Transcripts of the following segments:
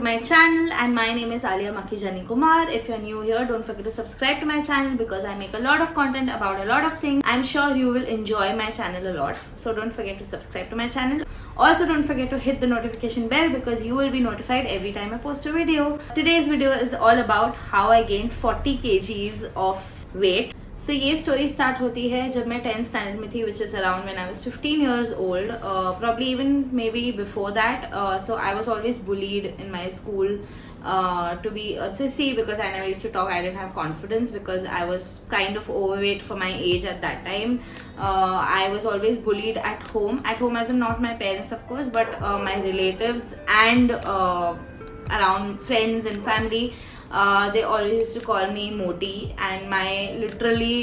to my channel, and my name is Alia Makhijani Kumar. If you're new here, don't forget to subscribe to my channel because I make a lot of content about a lot of things. I'm sure you will enjoy my channel a lot, so don't forget to subscribe to my channel. Also, don't forget to hit the notification bell because you will be notified every time I post a video. Today's video is all about how I gained 40 kgs of weight. So ये story start होती है जब मैं 10th standard में थी, which is around when I was 15 years old, probably even maybe before that. So I was always bullied in my school to be a sissy because I never used to talk. I didn't have confidence because I was kind of overweight for my age at that time. I was always bullied at home as in not my parents of course, but my relatives and around friends and family. They always used to call me Moti, and my literally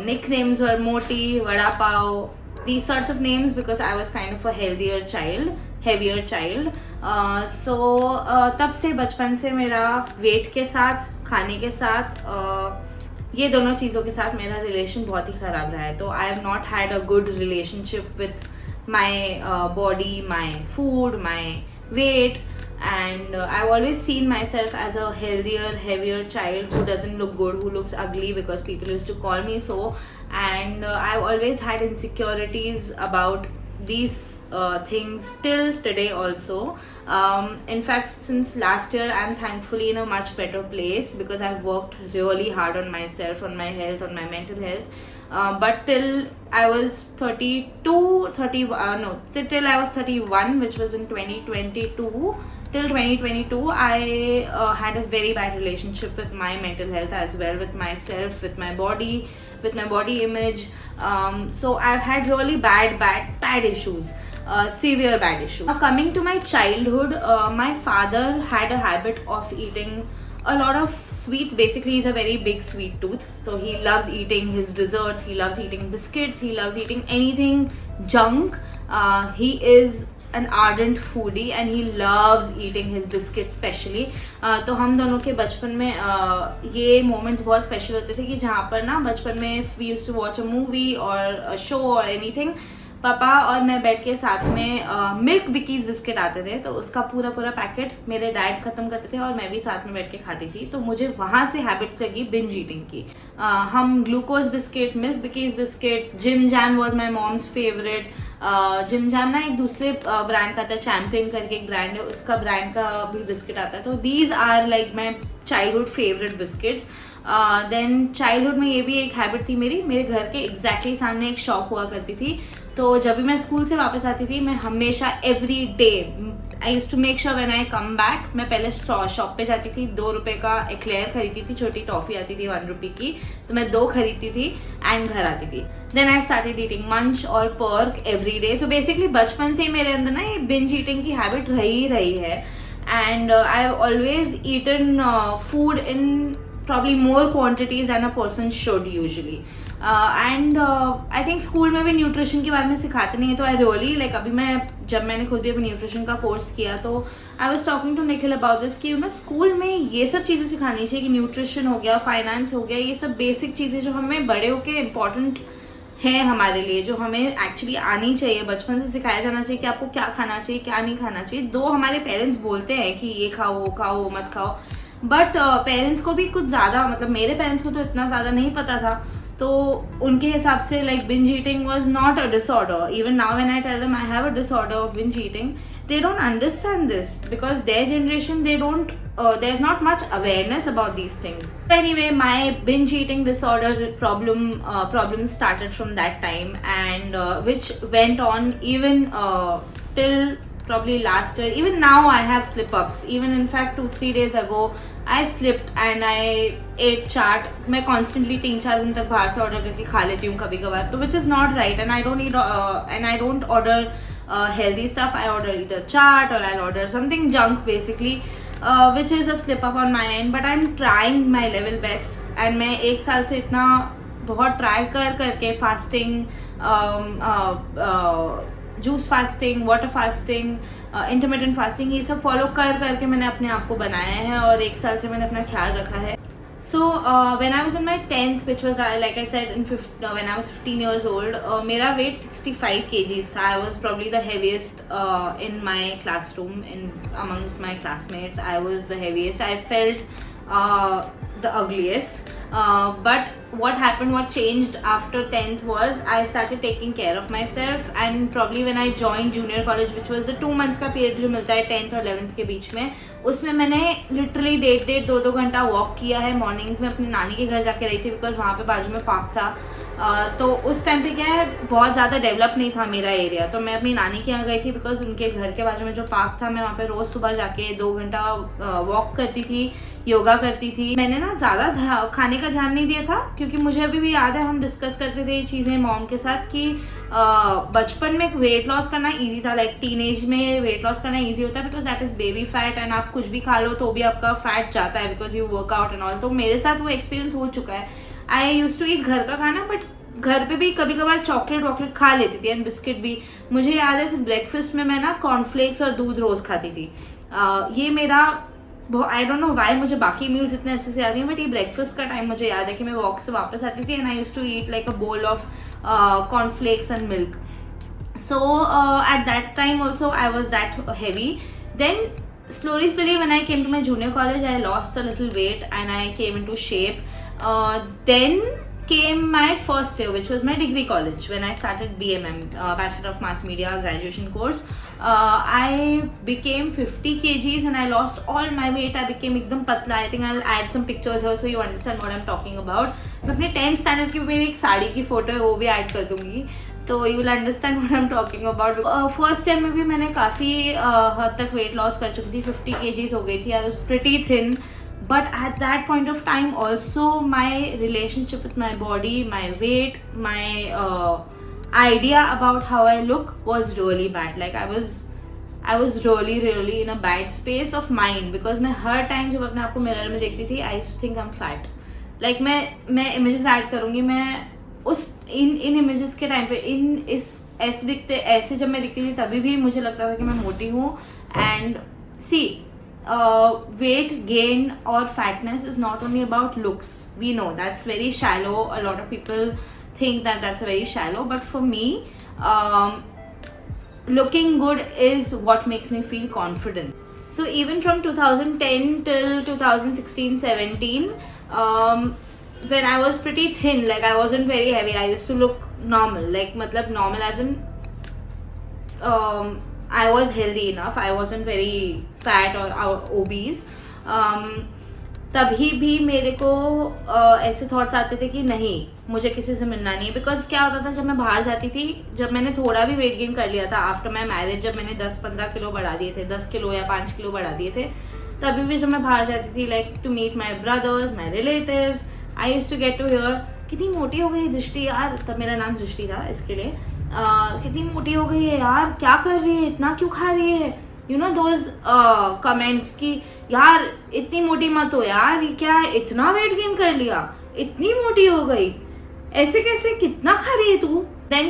nicknames were Moti, Vada Pav, these sorts of names because I was kind of a heavier child. So तब से बचपन से मेरा wait के साथ, खाने के साथ, ये दोनों चीज़ों के साथ मेरा रिलेशन बहुत ही ख़राब रहा है. तो I have not had a good relationship with my body, my food, my weight. And I've always seen myself as a heavier child who doesn't look good, who looks ugly because people used to call me so. And I've always had insecurities about these things till today also. In fact, since last year I'm thankfully in a much better place because I've worked really hard on myself, on my health, on my mental health. But till I was till I was 31, which was in 2022, till 2022 I had a very bad relationship with my mental health as well, with myself, with my body image. So I've had really bad issues, severe bad issues. Now coming to my childhood, my father had a habit of eating a lot of sweets. Basically he's a very big sweet tooth, so he loves eating his desserts, he loves eating biscuits, he loves eating anything junk. He is an ardent foodie and he loves eating his biscuits specially. तो हम दोनों के बचपन में ये moments बहुत special होते थे कि जहाँ पर ना बचपन में we used to watch a movie or a show or anything, पापा और मैं बैठ के साथ में मिल्क बिकीज बिस्किट आते थे, तो उसका पूरा पैकेट मेरे डैड ख़त्म करते थे और मैं भी साथ में बैठ के खाती थी. तो मुझे वहाँ से हैबिट्स लगी बिंज ईटिंग की. हम glucose biscuit, milk बिकीज biscuit, Jim Jam was my mom's favourite. Jim Jam ना एक दूसरे ब्रांड का आता है, चैम्पियन करके एक ब्रांड है, उसका ब्रांड का भी बिस्किट आता है. तो these are like my childhood favourite biscuits. Then childhood में ये भी एक हैबिट थी मेरे घर के एग्जैक्टली सामने एक शॉप हुआ करती थी. तो जब भी मैं स्कूल से वापस आती थी, मैं हमेशा every day I use to make sure when I come back, मैं पहले शॉप पे जाती थी, 2 रुपये का एक्लेयर खरीदती थी, छोटी टॉफ़ी आती थी 1 रुपये की, तो मैं 2 खरीदती थी एंड घर आती थी. Then I started eating Munch और Perk every day. So basically बचपन से ही मेरे अंदर ना ये बिंज ईटिंग की हैबिट रही है. And I have always eaten food in probably more quantities than a person should usually. And I think school में भी न्यूट्रिशन के बारे में सिखाते नहीं है, तो आई रियली लाइक अभी जब मैंने खुद भी अभी न्यूट्रिशन का कोर्स किया तो I was talking to Nikhil about this कि ना स्कूल में ये सब चीज़ें सिखानी चाहिए कि न्यूट्रिशन हो गया, फाइनेंस हो गया, ये सब बेसिक चीज़ें जो हमें बड़े होके इम्पॉर्टेंट है हमारे लिए, जो हमें एक्चुअली आनी चाहिए, बचपन से सिखाया जाना चाहिए कि आपको क्या खाना चाहिए, क्या नहीं खाना चाहिए. दो हमारे पेरेंट्स बोलते हैं कि ये खाओ, वो खाओ, वो मत खाओ, बट पेरेंट्स को भी कुछ ज़्यादा, मतलब मेरे पेरेंट्स को तो इतना ज़्यादा नहीं पता था, तो उनके हिसाब से like binge eating was not a disorder. Even now when I tell them I have a disorder of binge eating, they don't understand this because their generation there's not much awareness about these things. Anyway, my binge eating disorder problem started from that time, and which went on even till probably last year. Even now I have slip ups. Even in fact 2-3 days ago I slipped and I ate chaat. मैं constantly 3-4 दिन तक बाहर से order करके खा लेती हूँ कभी कभार, तो which is not right. And I don't eat and I don't order healthy stuff. I order either chaat or I'll order something junk basically, which is a slip up on my end. But I'm trying my level best. And मैं 1 साल से इतना बहुत try करके fasting, juice fasting, water fasting, intermittent fasting, ये सब follow करके मैंने अपने आप को बनाया है और 1 साल से मैंने अपना ख्याल रखा है. So when I was in my 10th, which was like I said when I was 15 years old, मेरा weight 65 kgs था. I was probably the heaviest in my classroom, in amongst my classmates. I was the heaviest. I felt the ugliest. But what changed after 10th was I started taking care of myself, and probably when I joined junior college, which was the 2 months का period जो मिलता है 10th और 11th के बीच में, उसमें मैंने literally 1.5-2 घंटा वॉक किया है. मॉर्निंग्स में अपनी नानी के घर जाके रही थी, बिकॉज वहाँ पे बाजू में पार्क था. तो उस टाइम पे क्या है, बहुत ज़्यादा डेवलप नहीं था मेरा एरिया, तो मैं अपनी नानी के यहाँ गई थी, बिकॉज उनके घर के बाजू में जो पार्क था, मैं वहाँ पे रोज़ सुबह जाके 2 घंटा वॉक करती थी, योगा करती थी. मैंने ना ज़्यादा खाने का ध्यान नहीं दिया था, क्योंकि मुझे अभी भी याद है हम डिस्कस करते थे ये चीज़ें मॉम के साथ कि बचपन में वेट लॉस करना ईजी था. लाइक टीनेज में वेट लॉस करना ईजी होता है, because that is baby fat, and आप कुछ भी खा लो तो भी आपका फैट जाता है, because you workout and all. तो मेरे साथ वो एक्सपीरियंस हो चुका है. आई यूज टू ईट घर का खाना, बट घर पे भी कभी कभार चॉकलेट खा लेती थी, एंड बिस्किट भी. मुझे याद है सिर्फ ब्रेकफास्ट में मैं ना कॉर्नफ्लेक्स और दूध रोज़ खाती थी. ये मेरा आई डोंट नो वाई मुझे बाकी मील्स इतने अच्छे से याद नहीं, बट ये ब्रेकफास्ट का टाइम मुझे याद है कि मैं वॉक से वापस आती थी, and I use to eat like a bowl of cornflakes and milk. So at that time also I was that heavy. Then slowly when I came to my junior college, I lost a little weight and I came into shape. Then came my first year, which was my degree college, when I started BMM, Bachelor of Mass Media graduation course. I became 50 kgs and I lost all my weight. I became एकदम पतला. I think I'll add some pictures here so you understand what I'm talking about. मैं अपने 10th standard की मेरी एक साड़ी की photo है, वो भी ऐड कर दूंगी, तो you will understand what I am talking about. First year में भी मैंने काफ़ी हद तक वेट लॉस कर चुकी थी. 50 kgs हो गई थी. I was pretty thin, but at that point of time also my relationship with my body, my weight, my idea about how I look was really bad. Like I was really in a bad space of mind, because मैं हर time जब अपने आप को mirror में देखती थी, I used to think I'm fat. Like मैं images add करूँगी, मैं उस इन इमेजेस के टाइम पे ऐसे जब मैं दिखती थी, तभी भी मुझे लगता था कि मैं मोटी हूँ. And she weight gain or fatness is not only about looks. We know that's very shallow. A lot of people think that that's very shallow, but for me, looking good is what makes me feel confident. So even from 2010 till 2016-17, when I was pretty thin, like I wasn't very heavy, I used to look normal, like matlab normal as in I was healthy enough. I wasn't very fat or obese. तभी भी मेरे को ऐसे thoughts आते थे कि नहीं, मुझे किसी से मिलना नहीं है. बिकॉज क्या होता था, जब मैं बाहर जाती थी, जब मैंने थोड़ा भी वेट गेन कर लिया था आफ्टर माई मैरिज, जब मैंने 10-15 किलो बढ़ा दिए थे, 10 किलो या 5 किलो बढ़ा दिए थे, तभी भी जब मैं बाहर जाती थी, like to meet my brothers, my relatives, I used to get to hear, कितनी मोटी हो गई दृष्टि यार. तब मेरा नाम दृष्टि था इसके लिए. कितनी मोटी हो गई है यार, क्या कर रही है, इतना क्यों खा रही है, यू नो दोज कमेंट्स कि यार इतनी मोटी मत हो यार, ये क्या है, इतना वेट गेन कर लिया, इतनी मोटी हो गई, ऐसे कैसे, कितना खा रही है तू. देन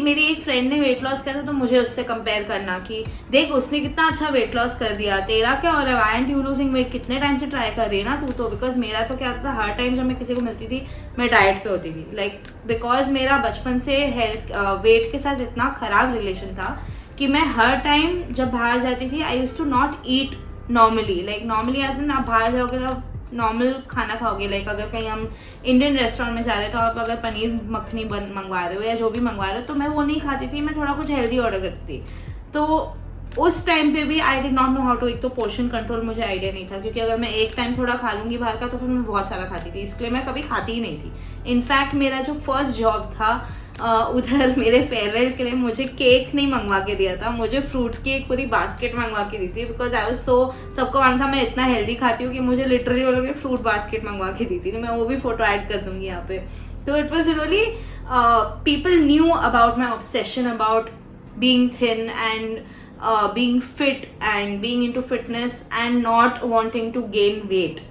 मेरी एक फ्रेंड ने वेट लॉस किया था, तो मुझे उससे कंपेयर करना कि देख उसने कितना अच्छा वेट लॉस कर दिया, तेरा क्या हो रहा है, why aren't you losing weight, कितने टाइम से ट्राई कर रही है ना तू तो. बिकॉज मेरा तो क्या होता था, हर टाइम जब मैं किसी को मिलती थी, मैं डाइट पे होती थी. लाइक बिकॉज मेरा बचपन से हेल्थ वेट के साथ इतना खराब रिलेशन था कि मैं हर टाइम जब बाहर जाती थी, I use to not eat normally. Like normally as in आप बाहर जाओगे तो नॉर्मल खाना खाओगे. लाइक अगर कहीं हम इंडियन रेस्टोरेंट में जा रहे हैं, तो आप अगर पनीर मखनी मंगवा रहे हो या जो भी मंगवा रहे हो, तो मैं वो नहीं खाती थी, मैं थोड़ा कुछ हेल्दी ऑर्डर करती थी. तो उस टाइम पे भी I did not know how to. एक तो पोर्शन कंट्रोल मुझे आइडिया नहीं था, क्योंकि अगर मैं एक टाइम थोड़ा खा लूँगी बाहर का, तो फिर मैं बहुत सारा खाती थी, इसलिए मैं कभी खाती ही नहीं थी. इनफैक्ट मेरा जो फर्स्ट जॉब था, उधर मेरे फेयरवेल के लिए मुझे केक नहीं मंगवा के दिया था, मुझे फ्रूट की एक पूरी बास्केट मंगवा के दी थी. बिकॉज आई वाज सो, सबको मालूम था मैं इतना हेल्दी खाती हूँ कि मुझे लिटरली वो लोग फ्रूट बास्केट मंगवा के दी थी. तो मैं वो भी फोटो ऐड कर दूंगी यहाँ पे. तो it was really, people knew about my obsession about being thin and being fit and being into fitness and not wanting to gain weight.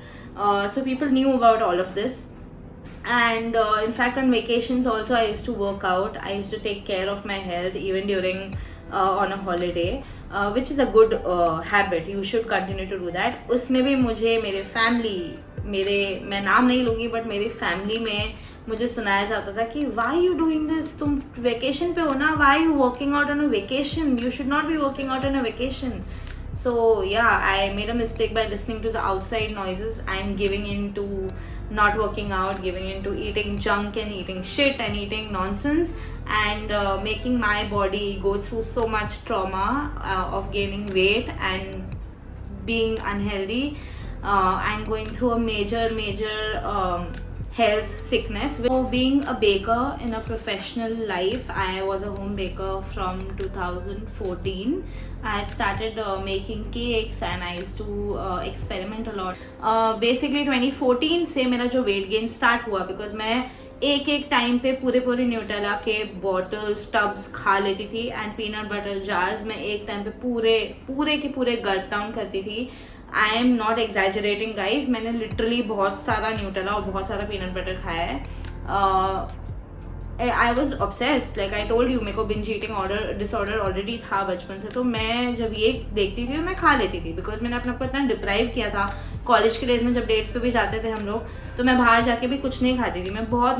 So people knew about all of this. And in fact on vacations also I used to work out. I used to take care of my health even during on a holiday, which is a good habit. You should continue to do that. उसमें भी मुझे मेरे family मैं नाम नहीं लूँगी but मेरी family में मुझे सुनाया जाता था कि वाई यू डूइंग दिस, तुम वेकेशन पे हो ना, why you working out on a vacation, you should not be working out on a vacation. So yeah, I made a mistake by listening to the outside noises and giving in to not working out, giving in to eating junk and eating shit and eating nonsense, and making my body go through so much trauma of gaining weight and being unhealthy, and going through a major health sickness. So being a baker in a professional life, I was a home baker from 2014. I had started making cakes and I used to experiment a lot. Basically 2014 से मेरा जो weight gain start हुआ, because मैं एक time पे पूरे Nutella के bottles tubs खा लेती थी एंड पीनट बटर जार्स में एक टाइम पे पूरे गल्प डाउन करती थी. I am not exaggerating guys, मैंने लिटरली बहुत सारा न्यूटेला और बहुत सारा पीनट बटर खाया है. I was obsessed, like I told you, मेरे को बिंज ईटिंग डिसऑर्डर ऑलरेडी था बचपन से. तो मैं जब ये देखती थी तो मैं खा लेती थी, बिकॉज मैंने अपने आप को इतना डिप्राइव किया था. कॉलेज के डेज में जब डेट्स पे भी जाते थे हम लोग, तो मैं बाहर जाके भी कुछ नहीं खाती थी.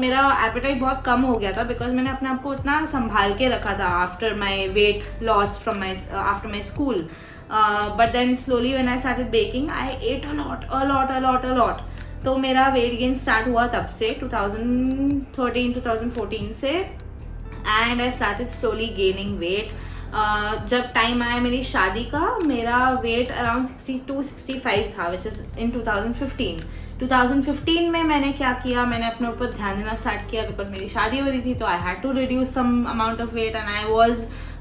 मेरा एपेटाइट बहुत कम हो गया था, बिकॉज मैंने अपने आप को इतना संभाल के रखा था after my weight loss from after my school. But then slowly when I started baking, I ate a lot. तो मेरा वेट गेन स्टार्ट हुआ तब से 2013-2014 से, and I started slowly gaining weight. जब टाइम आया मेरी शादी का, मेरा वेट अराउंड 62-65 था, विच इज़ इन 2015 में मैंने क्या किया, मैंने अपने ऊपर ध्यान देना स्टार्ट किया, बिकॉज मेरी शादी हो रही थी. तो I had to reduce some amount of weight and I was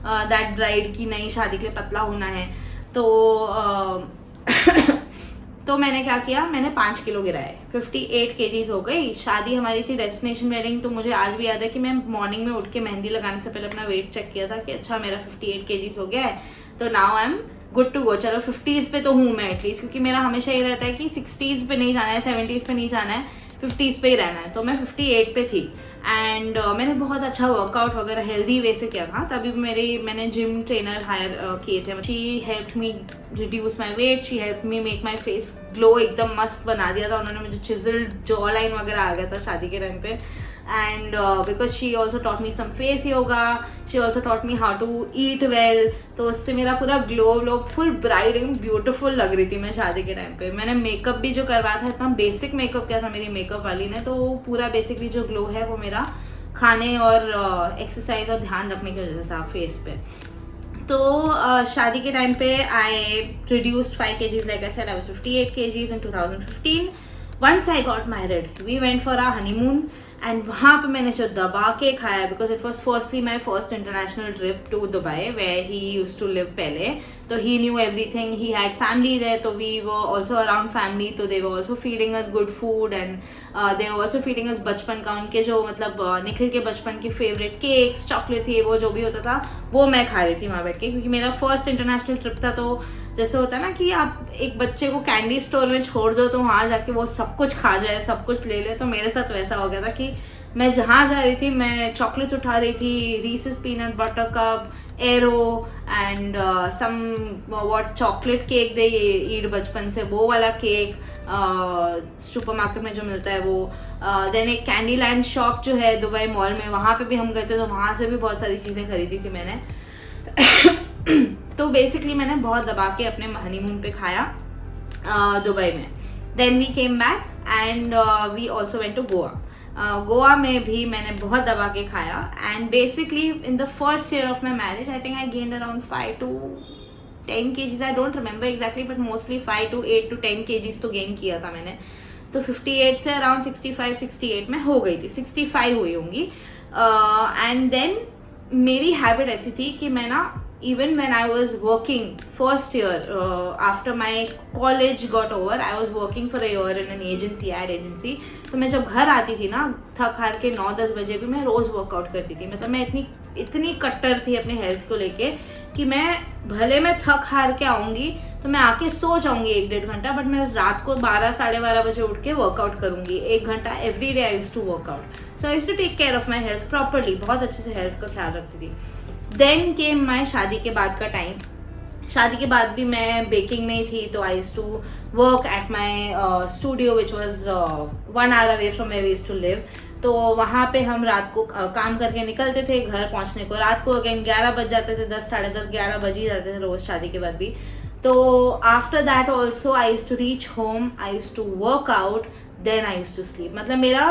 that bride की नई शादी के लिए पतला होना है. तो मैंने क्या किया, मैंने 5 किलो गिराए, 58 kgs हो गई. शादी हमारी थी डेस्टिनेशन वेडिंग. तो मुझे आज भी याद है कि मैं मॉर्निंग में उठ के मेहंदी लगाने से पहले अपना वेट चेक किया था कि अच्छा मेरा 58 kgs हो गया है, तो now I am good to go. चलो 50s पे तो हूँ मैं एटलीस्ट, क्योंकि मेरा हमेशा ये रहता है कि 60s पे नहीं जाना है, 70s पे नहीं जाना है, 50s पे ही रहना है. तो मैं 58 पे थी एंड मैंने बहुत अच्छा वर्कआउट वगैरह हेल्दी वे से किया था. तभी मैंने जिम ट्रेनर हायर किए थे. She helped me reduce my weight, she help me make my face glow, एकदम मस्त बना दिया था उन्होंने. मुझे चिजल्ड जॉ लाइन वगैरह आ गया था शादी के टाइम पे. And because she also taught me some face yoga, she also taught me how to eat well. तो उससे मेरा पूरा glow full bright and beautiful लग रही थी मैं शादी के टाइम पे. मैंने मेकअप भी जो करवाया था, इतना बेसिक मेकअप किया था मेरी मेकअप वाली ने. तो पूरा बेसिकली जो ग्लो है वो मेरा खाने और एक्सरसाइज और ध्यान रखने की वजह से था फेस पे. तो शादी के टाइम पे I reduced 5 kgs, like I said I was 58 kgs in 2015. Once I got married, we went for our honeymoon, and वहाँ पे मैंने जो दबा के खाया, because it was firstly my first international trip to Dubai where he used to live पहले. तो he knew everything, he had family there, तो we were also around family, तो they were also feeding us good food and they were also feeding us बचपन का, उनके जो मतलब निखिल के बचपन की फेवरेट केक्स, चॉकलेट थी, वो जो भी होता था वो मैं खा रही थी वहाँ बैठ के, क्योंकि मेरा फर्स्ट इंटरनेशनल ट्रिप था. तो जैसे होता है ना कि आप एक बच्चे को कैंडी स्टोर में छोड़ दो तो वहाँ जाके वो सब कुछ खा जाए, सब कुछ ले ले. तो मेरे साथ वैसा हो गया था कि मैं जहाँ जा रही थी मैं चॉकलेट उठा रही थी, Reese's peanut butter cup, Aero and some what chocolate cake they eat बचपन से, वो वाला केक सुपरमार्केट में जो मिलता है वो. देन एक कैंडी लैंड शॉप जो है दुबई मॉल में, वहाँ पे भी हम गए थे, तो वहाँ से भी बहुत सारी चीज़ें खरीदी थी मैंने. तो बेसिकली मैंने बहुत दबा के अपने हनीमून पे खाया दुबई में. Then we came back and we also went to Goa. Goa में भी मैंने बहुत दबा के खाया. And basically in the first year of my marriage I think I gained around 5 to 10 kgs, I don't remember exactly, but mostly 5 to 8 to 10 kgs तो gain किया था मैंने. तो 58 से अराउंड 65-68 में हो गई थी, 65 हुई होंगी. एंड देन मेरी हैबिट ऐसी थी कि मैं ना, even when I was working first year after my college got over, I was working for a year in an agency, ad agency. तो मैं जब घर आती थी ना थक हार के 9-10 बजे भी, मैं रोज़ वर्कआउट करती थी. मतलब मैं इतनी कट्टर थी अपने हेल्थ को लेके कि मैं भले मैं थक हार के आऊँगी तो मैं आके सो जाऊँगी 1-1.5 घंटा, बट मैं उस रात को 12-12:30 बजे उठ के वर्कआउट करूँगी 1 घंटा every day. I used to workout, so I used to take care of my health properly, बहुत अच्छे से हेल्थ का ख्याल रखती थी. देन केम माई शादी के बाद का टाइम शादी के बाद भी मैं बेकिंग में ही थी, तो I used to work at my studio which was 1 hour away from where we used to live. तो वहाँ पे हम रात को काम करके निकलते थे, घर पहुँचने को रात को अगेन 11 बज जाते थे, 10 साढ़े 10 11 बज ही जाते थे रोज़ शादी के बाद भी। तो after that also I used to reach home, I used to work out, then I used to sleep. मतलब मेरा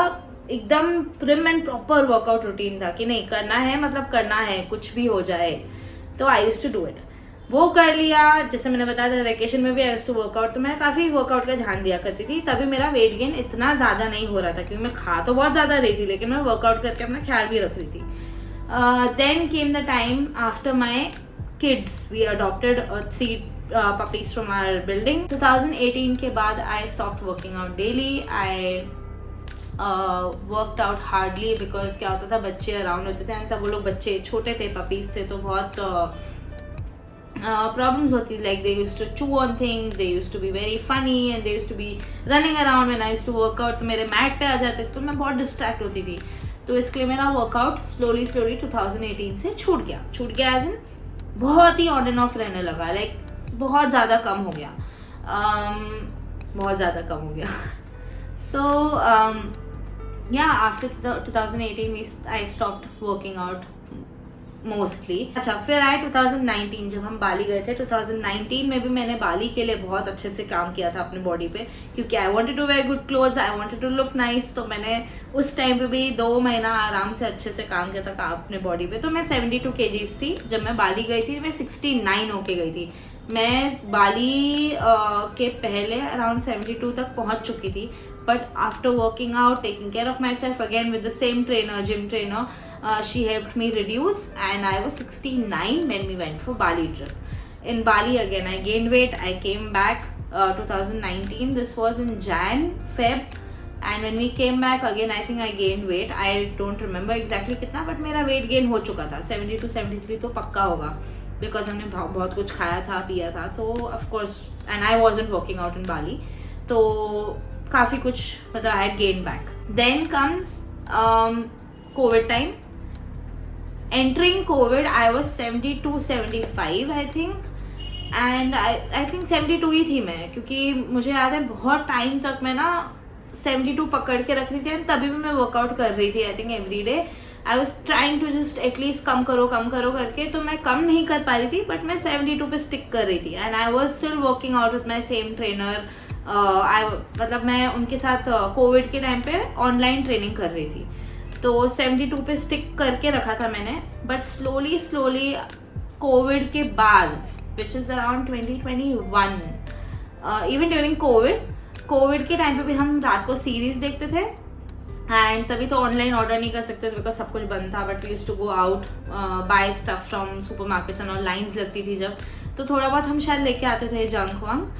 एकदम prim and proper workout routine था कि नहीं करना है, मतलब करना है, कुछ भी हो जाए। तो I used to do it, वो कर लिया। जैसे मैंने बताया था वेकेशन में भी आई यूज्ड टू वर्कआउट, तो मैं काफ़ी वर्कआउट का ध्यान दिया करती थी। तभी मेरा वेट गेन इतना ज़्यादा नहीं हो रहा था, क्योंकि मैं खा तो बहुत ज़्यादा रही थी, लेकिन मैं वर्कआउट करके अपना ख्याल भी रख रही थी। Then came the time after my kids, we adopted 3 puppies from our building. 2018 के बाद I stopped working out daily. I worked out hardly because क्या होता था, बच्चे अराउंड होते थे, तब वो लोग बच्चे छोटे थे, पपीज थे, तो बहुत problems होती थी. Like they used to chew on things, they used to be very funny and they used to be running around when I used to work out. तो मेरे मैट पे आ जाते थे, तो मैं बहुत डिस्ट्रैक्ट होती थी। तो इसके लिए मेरा वर्कआउट स्लोली 2018 से छूट गया एज इन बहुत ही ऑन एंड ऑफ रहने लगा। लाइक बहुत ज़्यादा कम हो गया, बहुत ज़्यादा कम हो गया। सो या after 2018 I stopped working out mostly. अच्छा, फिर आए 2019 जब हम बाली गए थे। 2019 में भी मैंने बाली के लिए बहुत अच्छे से काम किया था अपने बॉडी पे, क्योंकि I wanted to wear good clothes, I wanted to look nice. तो मैंने उस टाइम पे भी 2 महीना आराम से अच्छे से काम किया था अपने बॉडी पे। तो मैं 72 kgs थी जब मैं बाली गई थी, मैं 69 होके गई थी। मैं बाली के पहले अराउंड 72 तक पहुंच चुकी थी, but after working out, taking care of my self again with the same trainer, gym trainer, she helped me reduce and I was 69 when we went for Bali trip. In Bali again I gained weight, I came back 2019, this was in Feb, and when we came back again I think I gained weight. I don't remember exactly कितना, but मेरा weight gain हो चुका था 72 73 तो पक्का होगा, because हमने बहुत कुछ खाया था, पिया था, तो of course, and I wasn't working out in Bali, तो काफ़ी कुछ मतलब I had gained back. Then comes COVID time. Entering COVID, I was 72 75 I think, and I think 72 ही थी मैं, क्योंकि मुझे याद है बहुत टाइम तक मैं ना 72 पकड़ के रख रही थी, तभी भी मैं वर्कआउट कर रही थी। I think every day I was trying to just at least कम करो करके, तो मैं कम नहीं कर पा रही थी, बट मैं 72 पे स्टिक कर रही थी। And I was still working out with my same trainer. मतलब मैं उनके साथ कोविड के टाइम पे ऑनलाइन ट्रेनिंग कर रही थी, तो 72 पे स्टिक करके रखा था मैंने। बट स्लोली कोविड के बाद, which is around 2021, even during Covid के टाइम पे भी हम रात को सीरीज देखते थे, एंड तभी तो ऑनलाइन ऑर्डर नहीं कर सकते थे बिकॉज सब कुछ बंद था, but we used to go out buy stuff from supermarkets and all. Lines लगती थी जब, तो थोड़ा बहुत हम शायद लेके आते थे जंक वंक।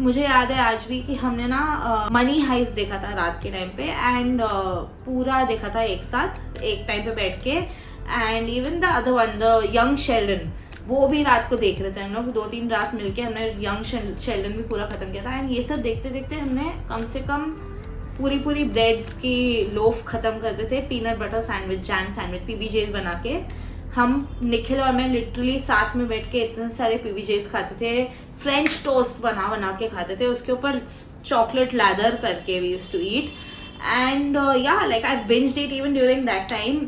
मुझे याद है आज भी कि हमने ना मनी हाइस्ट देखा था रात के टाइम पे, एंड पूरा देखा था एक साथ एक टाइम पे बैठ के। And even the other one, the young Sheldon, वो भी रात को देख रहे थे हम लोग, 2-3 रात मिलके हमने यंग शेल्डन भी पूरा ख़त्म किया था। एंड ये सब देखते देखते हमने कम से कम पूरी ब्रेड्स की लोफ ख़त्म करते थे, peanut butter sandwich, jam sandwich, PBJs बना के। हम निखिल और मैं लिटरली साथ में बैठ के इतने सारे PBJs खाते थे, फ्रेंच टोस्ट बना के खाते थे, उसके ऊपर चॉकलेट लैदर करके we used to eat. And yeah like I binged it even during that time.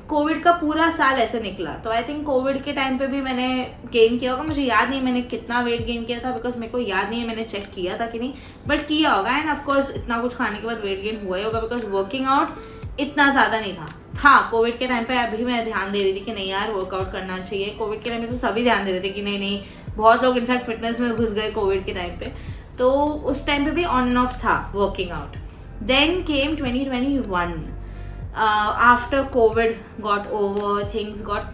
Covid का पूरा साल ऐसे निकला, तो आई थिंक कोविड के टाइम पे भी मैंने गेन किया होगा। मुझे याद नहीं मैंने कितना वेट गेन किया था, बिकॉज मेरे को याद नहीं है मैंने चेक किया था कि नहीं, बट किया होगा। एंड ऑफकोर्स इतना कुछ खाने के बाद वेट गेन हुआ ही होगा, बिकॉज वर्किंग आउट इतना ज़्यादा नहीं था कोविड के टाइम पे। अभी मैं ध्यान दे रही थी कि नहीं यार वर्कआउट करना चाहिए। कोविड के टाइम पे तो सभी ध्यान दे रहे थे कि नहीं, बहुत लोग इनफैक्ट फिटनेस में घुस गए कोविड के टाइम पे, तो उस टाइम पे भी ऑन एंड ऑफ था working out. Then came 2021, after COVID got over, things got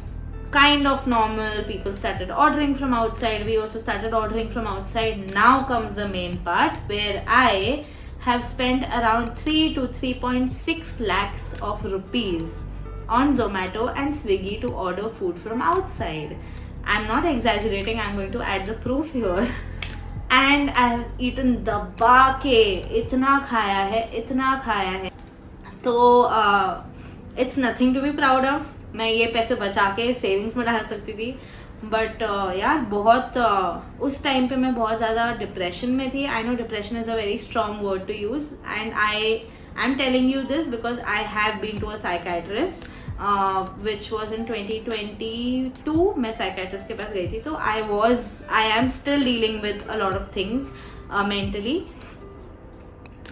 kind of normal, people started ordering from outside, we also started ordering from outside. Now comes the main part where I have spent around 3 to 3.6 lakhs of rupees on Zomato and Swiggy to order food from outside. I'm not exaggerating, I'm going to add the proof here. And I have eaten दबा के इतना खाया है, तो it's nothing to be proud of. मैं ये पैसे बचा के सेविंग्स में डाल सकती थी, बट यार बहुत उस टाइम पे मैं बहुत ज़्यादा डिप्रेशन में थी. I know depression is a very strong word to use, and I am telling you this because I have been to a psychiatrist which was in 2022. मैं साइकाइट्रिस्ट के पास गई थी. तो I am still dealing with a lot of things mentally.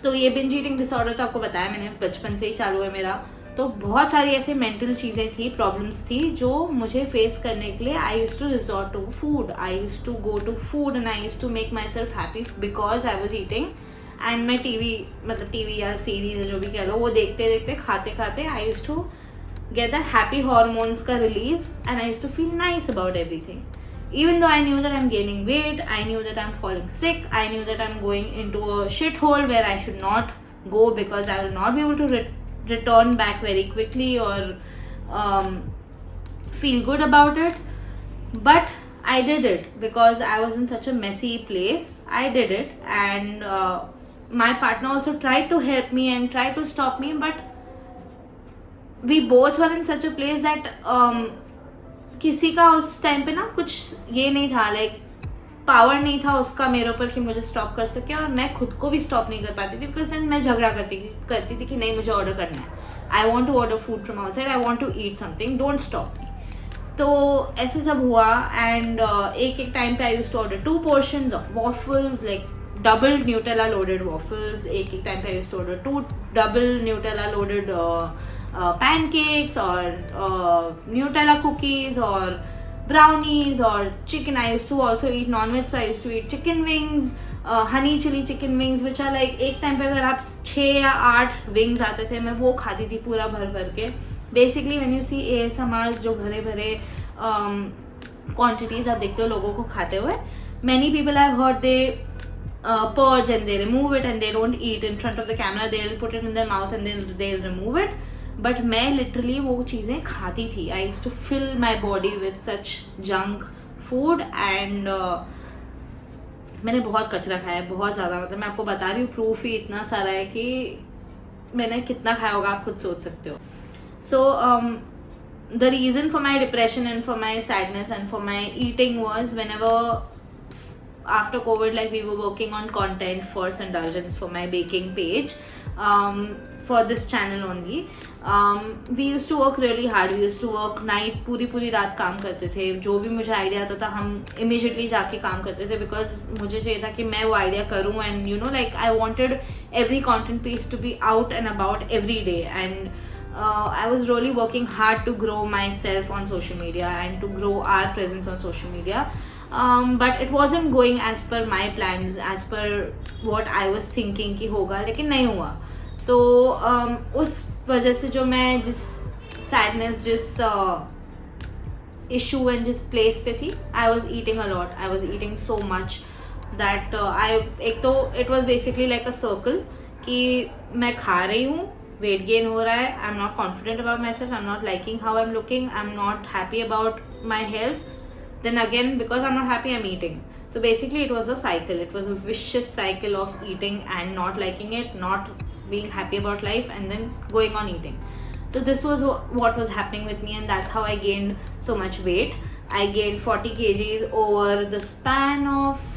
तो ये binge eating disorder तो आपको बताया मैंने, बचपन से ही चालू है मेरा. तो बहुत सारी ऐसे मेंटल चीज़ें थी, प्रॉब्लम्स थी जो मुझे फेस करने के लिए I use to resort to food. I use to go to food and I use to make myself happy because I was eating. And मैं टीवी या सीरीज जो भी कह लो वो देखते देखते खाते खाते I use to get that happy hormones ka release, and I used to feel nice about everything. Even though I knew that I'm gaining weight, I knew that I'm falling sick, I knew that I'm going into a shithole where I should not go because I will not be able to return back very quickly or feel good about it. But I did it because I was in such a messy place. I did it, and my partner also tried to help me and tried to stop me, but we both were in such a place that किसी का उस time पे ना कुछ ये नहीं था, like power नहीं था उसका मेरे ऊपर कि मुझे स्टॉप कर सके, और मैं खुद को भी स्टॉप नहीं कर पाती थी बिकॉज देन मैं झगड़ा करती थी कि नहीं मुझे ऑर्डर करना है, I want to order food from outside, I want to eat something, don't stop me. तो ऐसे सब हुआ. एंड एक टाइम पे I use to order 2 portions of waffles, like double Nutella loaded waffles. एक टाइम पे I use to order 2 double Nutella loaded pancakes or Nutella cookies or brownies or chicken. I used to also eat non-veg, so I used to eat chicken wings, honey chili chicken wings, which are like एक time पे अगर आप 6 या 8 wings आते थे, मैं वो खाती थी पूरा भर के. Basically when you see ASMRs जो भरे quantities आप देखते हो लोगों को खाते हुए, many people I've heard they purge and they remove it and they don't eat in front of the camera, they'll put it in their mouth and then they'll remove it. But मैं literally वो चीज़ें खाती थी. I use to fill my body with such junk food, and मैंने बहुत कचरा खाया है, बहुत ज़्यादा. मतलब मैं आपको बता रही हूँ, प्रूफ ही इतना सारा है कि मैंने कितना खाया होगा, आप खुद सोच सकते हो. So the reason for my depression and for my sadness and for my eating was whenever after COVID, like we were working on content for Sindulgence for my baking page, for this channel only. We used to work really hard. We used to work night, पूरी रात काम करते थे. जो भी मुझे idea आता था हम immediately जाके काम करते थे because मुझे चाहिए था कि मैं वो आइडिया करूँ, and you know like I wanted every content piece to be out and about every day, and I was really working hard to grow myself on social media and to grow our presence on social media. But it wasn't going as per my plans, as per what I was thinking कि होगा, लेकिन नहीं हुआ. तो उस वजह से जो मैं जिस सैडनेस, जिस इशू एंड जिस प्लेस पे थी, आई was eating a lot. I was eating so much that एक तो it was basically like a circle कि मैं खा रही हूँ, वेट गेन हो रहा है, I am not confident about my self, I am not liking how I am looking, I am not happy about my health. Then again, because I'm not happy, I'm eating. So basically it was a cycle. It was a vicious cycle of eating and not liking it, not being happy about life, and then going on eating. So this was what was happening with me, and that's how I gained so much weight. I gained 40 kgs over the span of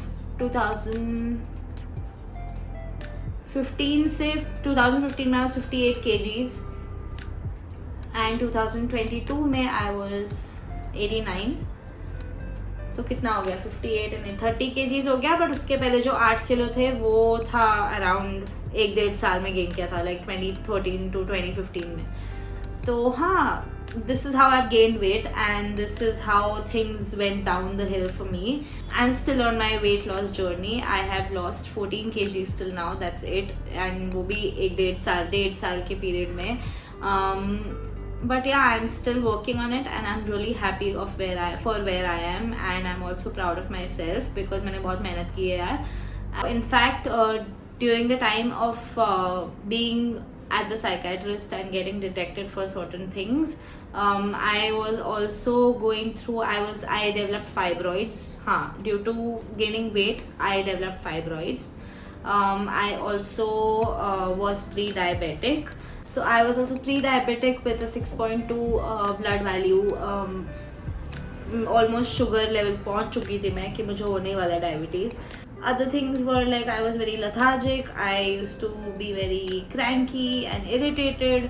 2015 से 2015 में I was 58 kgs, and 2022 में I was 89. तो कितना हो गया, 58 and 30 kgs हो गया. But उसके पहले जो 8 किलो थे वो था अराउंड 1-1.5 साल में गेन किया था, लाइक 2013 to 2015 में. तो हाँ, this is how I've gained weight and this is how things went down the hill for me. I'm still on my weight loss journey. I have lost 14 kgs till now, that's it. And वो भी 1-1.5 साल के period में. But yeah, I'm still working on it and I'm really happy of where I am, and I'm also proud of myself because मैंने बहुत मेहनत की है यार. In fact, during the time of being at the psychiatrist and getting detected for certain things, I was also going through, I developed fibroids. Due to gaining weight, I developed fibroids. I also was pre-diabetic. So I was also pre-diabetic with a 6.2 blood value. Almost sugar level पहुंच चुकी थी मैं कि मुझे होने वाला diabetes. Other things were like I was very lethargic, I used to be very cranky and irritated.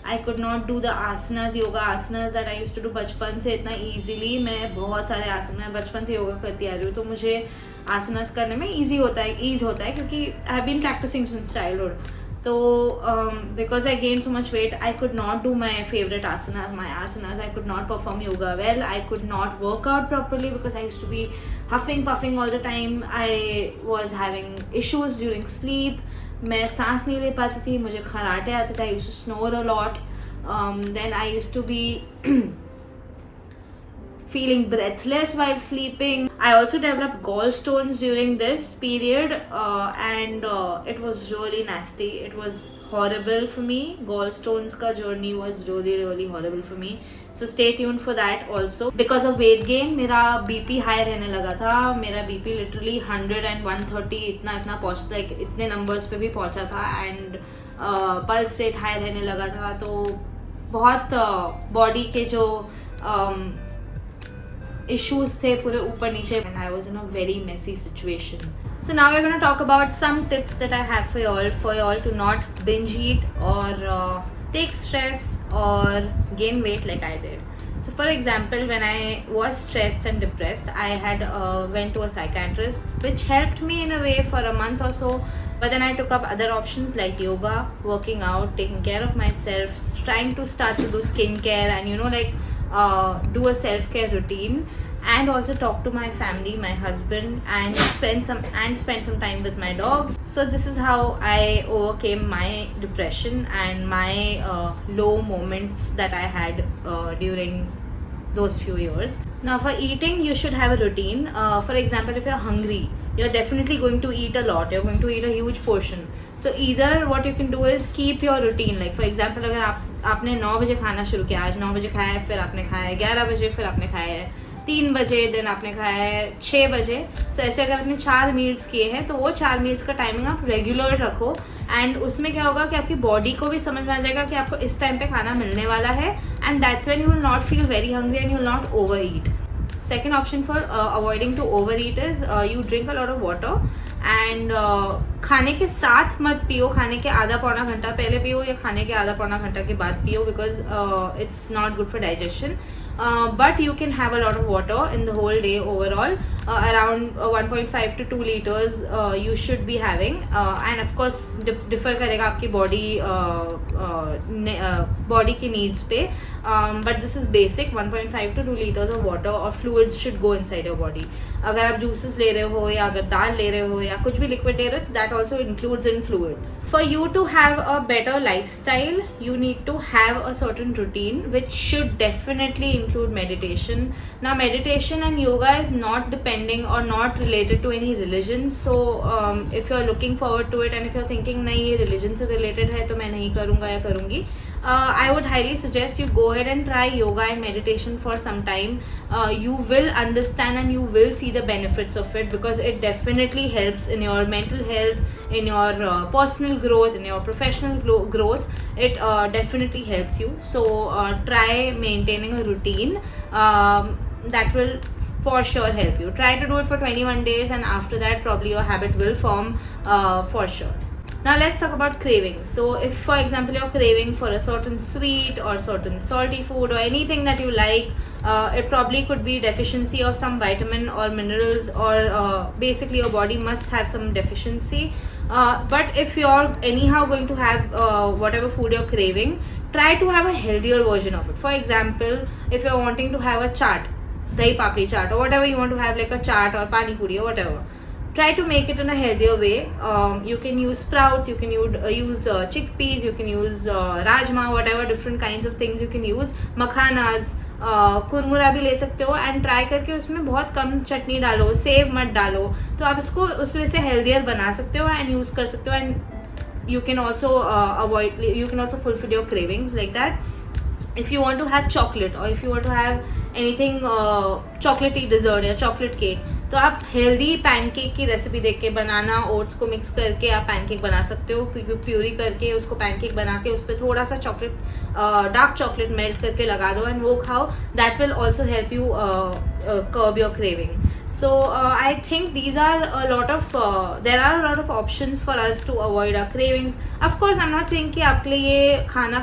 I could not do the asanas, yoga asanas that I used to do बचपन से इतना easily. मैं बहुत सारे आसन, मैं बचपन से योगा करती आ रही हूँ, तो मुझे आसनास करने में ईज़ होता है क्योंकि I have been practising since childhood. So because I gained so much weight, I could not do my favorite asanas, I could not perform yoga well, I could not work out properly because I used to be huffing puffing all the time. I was having issues during sleep. मैं सांस नहीं ले पाती थी, मुझे खराटे आते थे, I used to snore a lot. Then I used to be feeling breathless while sleeping. I also developed gallstones during this period, and it was really nasty. It was horrible for me. Gallstones ka journey was really horrible for me. So stay tuned for that also. Because of weight gain, मेरा BP high रहने लगा था. मेरा BP literally 100 and 130 इतना पहुँचता, like इतने numbers पे भी पहुँचा था, and pulse rate high रहने लगा था. तो बहुत body के जो issues थे पूरे ऊपर नीचे, and I was in a very messy situation. So now we're going to talk about some tips that I have for y'all to not binge eat or take stress or gain weight like I did. So for example, when I was stressed and depressed, I had went to a psychiatrist, which helped me in a way for a month or so. But then I took up other options like yoga, working out, taking care of myself, trying to start to do skincare, and do a self-care routine, and also talk to my family, my husband, and spend some time with my dogs. So this is how I overcame my depression and my low moments that I had during those few years. Now for eating, you should have a routine. For example, if you're hungry, you're definitely going to eat a lot, you're going to eat a huge portion. So either what you can do is keep your routine. Like for example, अगर आपने 9 बजे खाना शुरू किया, आज 9 बजे खाया है, फिर आपने खाया है 11 बजे, फिर आपने खाया है 3 बजे, दिन आपने खाया है 6 बजे. सो ऐसे अगर आपने 4 मील्स किए हैं, तो वो 4 मील्स का टाइमिंग आप रेगुलर रखो, एंड उसमें क्या होगा कि आपकी बॉडी को भी समझ में आ जाएगा कि आपको इस टाइम पे खाना मिलने वाला है, and that's when you will not feel very hungry and you will not over eat. Second option for avoiding to overeat is you drink a lot of water, and खाने के साथ मत पियो, खाने के आधा पौना घंटा पहले पियो या खाने के आधा पौना घंटा के बाद पियो, because it's not good for digestion. But you can have a lot of water in the whole day overall. Around 1.5 to 2 liters you should be having, and of course differ करेगा आपकी body की needs पे, but this is basic. 1.5 to 2 liters of water or fluids should go inside your body. अगर आप juices ले रहे हो या अगर दाल ले रहे हो या कुछ भी liquid ले रहे हो, that also includes in fluids. For you to have a better lifestyle, you need to have a certain routine, which should definitely include meditation. Now meditation and yoga is not depending or not related to any religion. So if you're looking forward to it and if you're thinking नहीं ये religion से related है तो मैं नहीं करूँगा या करूँगी, I would highly suggest you go ahead and try yoga and meditation for some time. You will understand and you will see the benefits of it, because it definitely helps in your mental health, in your personal growth, in your professional growth. It definitely helps you. So try maintaining a routine that will for sure help you. Try to do it for 21 days, and after that probably your habit will form for sure. Now let's talk about cravings. So if for example you're craving for a certain sweet or certain salty food or anything that you like, it probably could be deficiency of some vitamin or minerals, or basically your body must have some deficiency. But if you're anyhow going to have whatever food you're craving, try to have a healthier version of it. For example, if you're wanting to have a chaat, dahi papdi chaat, or whatever you want to have, like a chaat or pani puri or whatever, try to make it in a healthier way. You can use sprouts, you can use chickpeas, you can use rajma, whatever different kinds of things you can use. Makhanas, कुरमुरा भी ले सकते हो, and try करके उसमें बहुत कम चटनी डालो, save मत डालो, तो आप इसको उस वजह से हेल्दियर बना सकते हो एंड यूज़ कर सकते हो, and you can also fulfill your cravings like that. if you want to have chocolate or if you want to have anything chocolatey dessert या chocolate cake, तो आप हेल्दी पैनकेक की रेसिपी देख के बनाना oats को मिक्स करके आप pancake बना सकते हो. प्यूरी करके उसको पैनकेक बना के उस पर थोड़ा सा चॉकलेट डार्क चॉकलेट मेल्ट करके लगा दो एंड वो खाओ. That will also help you curb your craving. So I think these are a lot of there are a lot of options for us to avoid our cravings. Of course I'm not saying कि आपके लिए ये खाना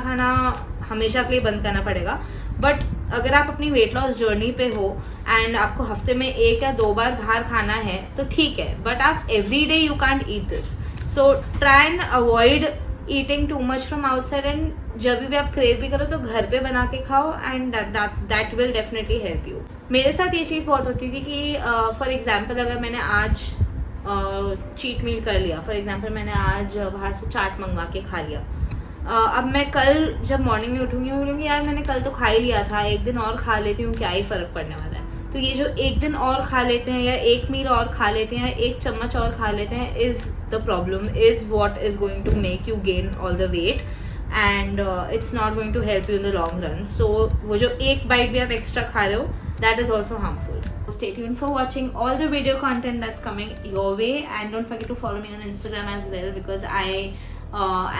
हमेशा के लिए बंद करना पड़ेगा, बट अगर आप अपनी वेट लॉस जर्नी पे हो एंड आपको हफ्ते में 1 या 2 बार बाहर खाना है तो ठीक है, बट आप every day you can't eat this. So try and avoid eating too much from outside and जब भी आप क्रेव भी करो तो घर पे बना के खाओ and that will definitely help you. मेरे साथ ये चीज़ बहुत होती थी कि फॉर एग्जाम्पल अगर मैंने आज चीट मील कर लिया, फॉर एग्जाम्पल मैंने आज बाहर से चाट मंगवा के खा लिया, अब मैं कल जब मॉर्निंग में उठूंगी बोलूँगी यार मैंने कल तो खा ही लिया था, एक दिन और खा लेती हूँ, क्या ही फ़र्क पड़ने वाला है. तो ये जो एक दिन और खा लेते हैं या एक मील और खा लेते हैं, एक चम्मच और खा लेते हैं, is the problem, is what is going to make you gain all the weight and it's not going to help you in the long run. So वो जो एक बाइट भी आप एक्स्ट्रा खा रहे हो, that is also harmful. Stay tuned for watching all the video content that's coming your way, and don't forget to follow me on Instagram as well because I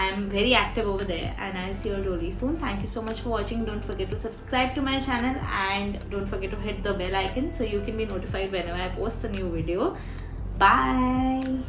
am very active over there and I'll see you all really soon. Thank you so much for watching. Don't forget to subscribe to my channel and don't forget to hit the bell icon so you can be notified whenever I post a new video. Bye.